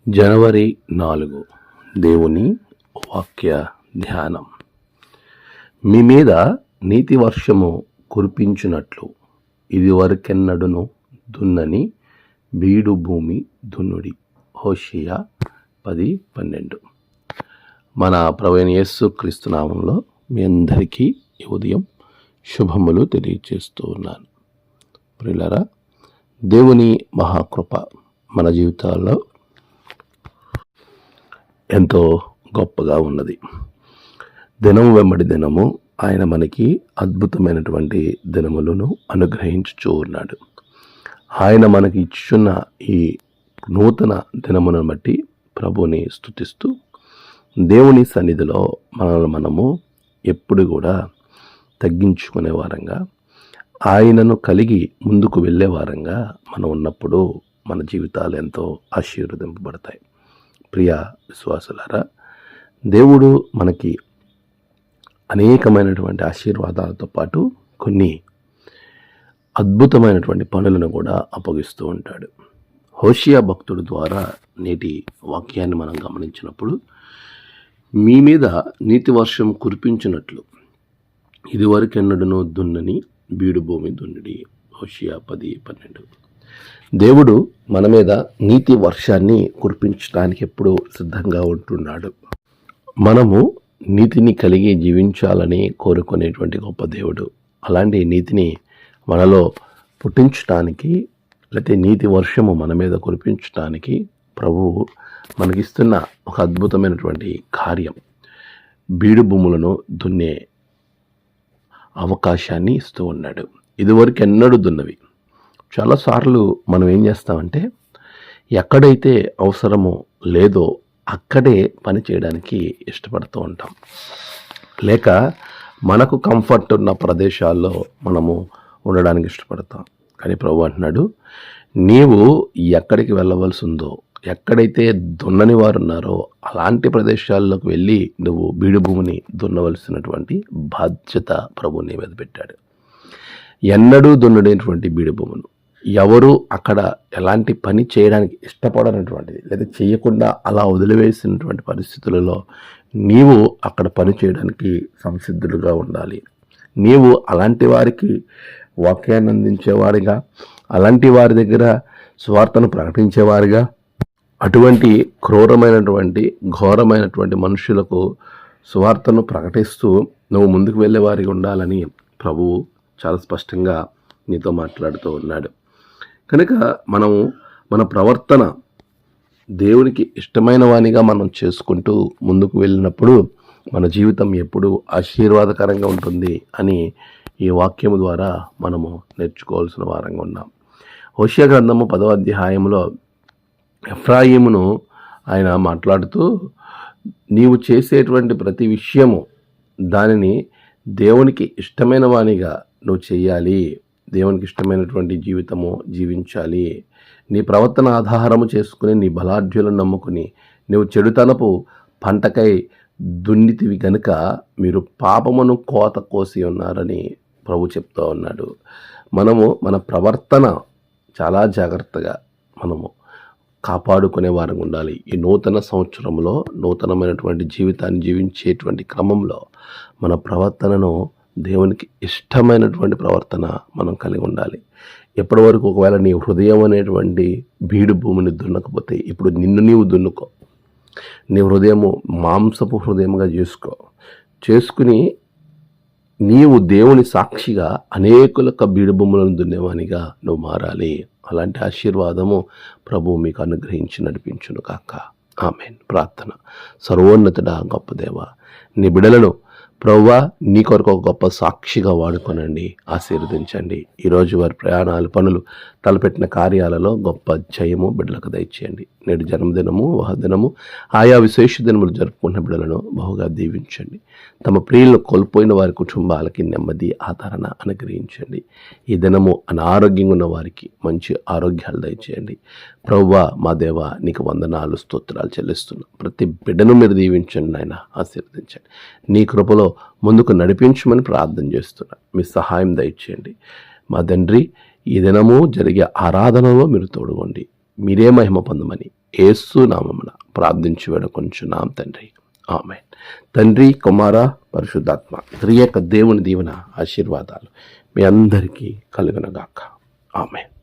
జనవరి 4 దేవుని వాక్య ధ్యానం. మీ మీద నీతి వర్షము కురిపించినట్లు ఇదివరకెన్నడును దున్నని బీడు భూమి దున్నుడి. హోషేయ 10:12. మన ప్రభువైన యేసు క్రీస్తు నామంలో మీ అందరికీ ఈ ఉదయం శుభములు తెలియజేస్తూ ఉన్నాను. ప్రియులారా, దేవుని మహాకృప మన జీవితాల్లో ఎంతో గొప్పగా ఉన్నది. దినము వెంబడి దినము ఆయన మనకి అద్భుతమైనటువంటి దినములను అనుగ్రహించుచూ ఉన్నాడు. ఆయన మనకి ఇచ్చున్న ఈ నూతన దినమును బట్టి ప్రభుని స్తుతిస్తూ దేవుని సన్నిధిలో మనము ఎప్పుడు కూడా తగ్గించుకునే వారంగా, ఆయనను కలిగి ముందుకు వెళ్ళే వారంగా మనం ఉన్నప్పుడు మన జీవితాలు ఎంతో ఆశీర్వదింపబడతాయి. ప్రియ విశ్వాసులారా, దేవుడు మనకి అనేకమైనటువంటి ఆశీర్వాదాలతో పాటు కొన్ని అద్భుతమైనటువంటి పనులను కూడా అప్పగిస్తూ ఉంటాడు. హోషేయ భక్తుడు ద్వారా నేటి వాక్యాన్ని మనం గమనించినప్పుడు, మీ మీద నీతి వర్షం కురిపించినట్లు ఇదివరకెన్నడును దున్నని బీడు భూమి దున్నుడి. హోషేయ 10:12. దేవుడు మన మీద నీతి వర్షాన్ని కురిపించడానికి ఎప్పుడూ సిద్ధంగా ఉంటున్నాడు. మనము నీతిని కలిగి జీవించాలని కోరుకునేటువంటి గొప్ప దేవుడు. అలాంటి నీతిని మనలో పుట్టించడానికి, లేకపోతే నీతి వర్షము మన మీద కురిపించడానికి ప్రభువు మనకిస్తున్న ఒక అద్భుతమైనటువంటి కార్యం, బీడు భూములను దున్నే అవకాశాన్ని ఇస్తూ ఉన్నాడు. ఇదివరకు ఎన్నడూ దున్నవి. చాలాసార్లు మనం ఏం చేస్తామంటే, ఎక్కడైతే అవసరమో లేదో అక్కడే పని చేయడానికి ఇష్టపడుతూ ఉంటాం, లేక మనకు కంఫర్ట్ ఉన్న ప్రదేశాల్లో మనము ఉండడానికి ఇష్టపడతాం. కానీ ప్రభు అంటున్నాడు, నీవు ఎక్కడికి వెళ్ళవలసి ఉందో, ఎక్కడైతే దున్నని వారు ఉన్నారో అలాంటి ప్రదేశాల్లోకి వెళ్ళి నువ్వు బీడు భూమిని దున్నవలసినటువంటి బాధ్యత ప్రభు నీ మీద పెట్టాడు. ఎన్నడూ దున్నడైనటువంటి బీడు భూమును, ఎవరు అక్కడ ఎలాంటి పని చేయడానికి ఇష్టపడనటువంటిది, లేదా చేయకుండా అలా వదిలివేసినటువంటి పరిస్థితులలో నీవు అక్కడ పని చేయడానికి సంసిద్ధులుగా ఉండాలి. నీవు అలాంటి వారికి వాక్యాన్ని అందించేవారిగా, అలాంటి వారి దగ్గర స్వార్థను ప్రకటించేవారిగా, అటువంటి క్రూరమైనటువంటి ఘోరమైనటువంటి మనుషులకు స్వార్థను ప్రకటిస్తూ నువ్వు ముందుకు వెళ్ళేవారిగా ఉండాలని ప్రభువు చాలా స్పష్టంగా నీతో మాట్లాడుతూ ఉన్నాడు. కనుక మనము మన ప్రవర్తన దేవునికి ఇష్టమైన వానిగా మనం చేసుకుంటూ ముందుకు వెళ్ళినప్పుడు మన జీవితం ఎప్పుడూ ఆశీర్వాదకరంగా ఉంటుంది అని ఈ వాక్యము ద్వారా మనము నేర్చుకోవాల్సిన వారంగా ఉన్నాం. హోషేయ గ్రంథము 10వ అధ్యాయంలో ఎఫ్రాయిమును ఆయన మాట్లాడుతూ, నీవు చేసేటువంటి ప్రతి విషయము దానిని దేవునికి ఇష్టమైన వానిగా నువ్వు చెయ్యాలి, దేవునికి ఇష్టమైనటువంటి జీవితము జీవించాలి. నీ ప్రవర్తన ఆధారము చేసుకుని, నీ బలాఢ్యులను నమ్ముకుని నువ్వు చెడుతనపు పంటకై దున్నితివి కనుక మీరు పాపమును కోత కోసి ఉన్నారని ప్రభు చెప్తూ ఉన్నాడు. మనము మన ప్రవర్తన చాలా జాగ్రత్తగా మనము కాపాడుకునే వారంగా ఉండాలి. ఈ నూతన సంవత్సరంలో నూతనమైనటువంటి జీవితాన్ని జీవించేటువంటి క్రమంలో మన ప్రవర్తనను దేవునికి ఇష్టమైనటువంటి ప్రవర్తన మనం కలిగి ఉండాలి. ఎప్పటి వరకు ఒకవేళ నీ హృదయం అనేటువంటి బీడు భూమిని దున్నకపోతే, ఇప్పుడు నిన్ను నీవు దున్నుకో. నీ హృదయము మాంసపు హృదయంగా చేసుకుని నీవు దేవుని సాక్షిగా అనేకులకు బీడు భూములను దున్నేవానిగా నువ్వు మారాలి. అలాంటి ఆశీర్వాదము ప్రభు మీకు అనుగ్రహించి నడిపించును కాక. ఆమేన్. ప్రార్థన. సర్వోన్నతుడా, గొప్ప దేవ, నీ బిడలను ప్రభువా నీ కొరకు ఒక గొప్ప సాక్షిగా వాడుకోనండి, ఆశీర్వదించండి. ఈరోజు వారి ప్రయాణాలు, పనులు, తలపెట్టిన కార్యాలలో గొప్ప జయము బిడ్డలకు దయచేయండి. నేడు జన్మదినము, దినము, ఆయా విశేష దినములు జరుపుకున్న బిడ్డలను బహుగా దీవించండి. తమ ప్రియులను కోల్పోయిన వారి కుటుంబాలకి నెమ్మది, ఆదరణ అనుగ్రహించండి. ఈ దినము అనారోగ్యంగా ఉన్న వారికి మంచి ఆరోగ్యాలు దయచేయండి. ప్రభువా మా దేవ, నీకు వందనాలు, స్తోత్రాలు చెల్లిస్తున్నాం. ప్రతి బిడ్డను మీరు దీవించండి నాయన, ఆశీర్వదించండి. నీ కృపలో ముందుకు నడిపించమని ప్రార్థన చేస్తున్నా. మీ సహాయం దయచేయండి మా తండ్రి. ఈ దినము జరిగే ఆరాధనలో మీరు తోడుకోండి. మీరే మహిమ పొందమని యేసు నామమున ప్రార్థించి వేడుకొంచున్నాం తండ్రి. ఆమేన్. తండ్రి, కుమార, పరిశుద్ధాత్మ త్రియక దేవుని దీవెన ఆశీర్వాదాలు మీ అందరికీ కలుగునగాక. ఆమేన్.